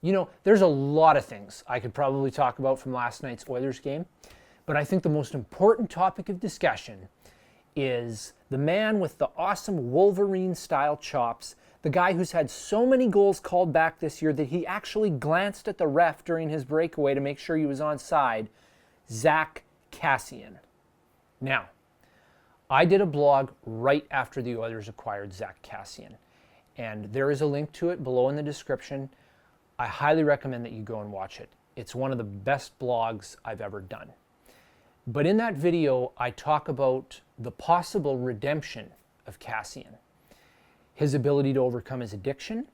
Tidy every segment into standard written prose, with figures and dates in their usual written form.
You know, there's a lot of things I could probably talk about from last night's Oilers game, but I think the most important topic of discussion is the man with the awesome Wolverine-style chops, the guy who's had so many goals called back this year that he actually glanced at the ref during his breakaway to make sure he was onside, Zack Kassian. Now, I did a blog right after the Oilers acquired Zack Kassian, and there is a link to it below in the description. I highly recommend that you go and watch it. It's one of the best blogs I've ever done. But in that video, I talk about the possible redemption of Kassian, his ability to overcome his addiction,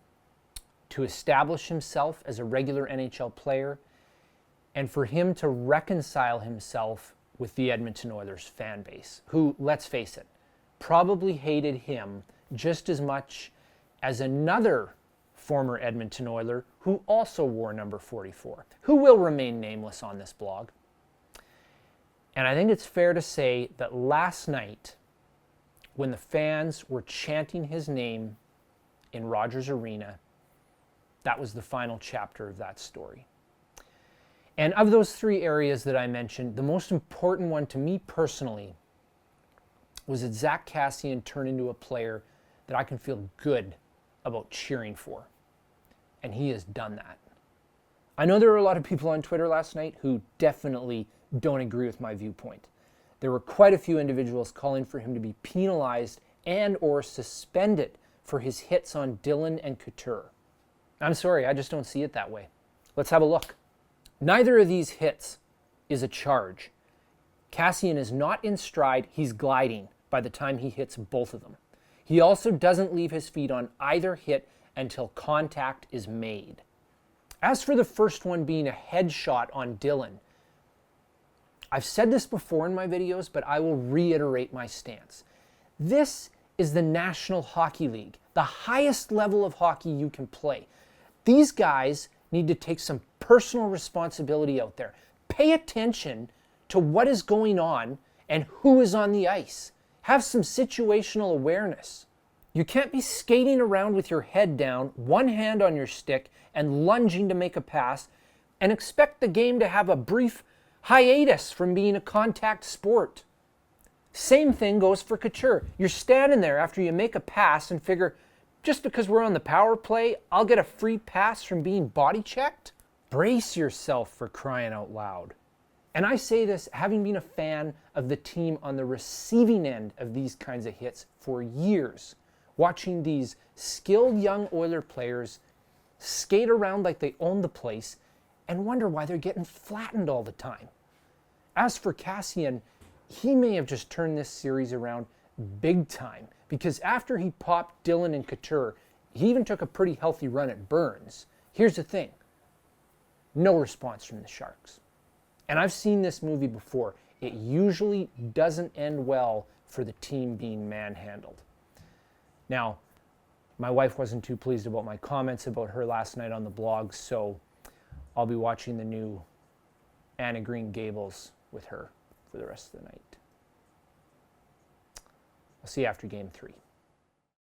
to establish himself as a regular NHL player, and for him to reconcile himself with the Edmonton Oilers fan base, who, let's face it, probably hated him just as much as another former Edmonton Oiler who also wore number 44, who will remain nameless on this blog. And I think it's fair to say that last night, when the fans were chanting his name in Rogers Arena, that was the final chapter of that story. And of those three areas that I mentioned, the most important one to me personally was that Zack Kassian turned into a player that I can feel good about cheering for. And he has done that. I know there were a lot of people on Twitter last night who definitely don't agree with my viewpoint. There were quite a few individuals calling for him to be penalized and or suspended for his hits on Dillon and Couture. I'm sorry, I just don't see it that way. Let's have a look. Neither of these hits is a charge. Kassian is not in stride, he's gliding by the time he hits both of them. He also doesn't leave his feet on either hit until contact is made. As for the first one being a headshot on Dillon, I've said this before in my videos, but I will reiterate my stance. This is the National Hockey League, the highest level of hockey you can play. These guys need to take some personal responsibility out there. Pay attention to what is going on and who is on the ice. Have some situational awareness. You can't be skating around with your head down, one hand on your stick, and lunging to make a pass, and expect the game to have a brief hiatus from being a contact sport. Same thing goes for Couture. You're standing there after you make a pass and figure, just because we're on the power play, I'll get a free pass from being body checked? Brace yourself, for crying out loud. And I say this having been a fan of the team on the receiving end of these kinds of hits for years, watching these skilled young Oiler players skate around like they own the place and wonder why they're getting flattened all the time. As for Kassian, he may have just turned this series around big time, because after he popped Dillon and Couture, he even took a pretty healthy run at Burns. Here's the thing. No response from the Sharks. And I've seen this movie before. It usually doesn't end well for the team being manhandled. Now, my wife wasn't too pleased about my comments about her last night on the blog, so I'll be watching the new Anne of Green Gables with her for the rest of the night. I'll see you after Game 3.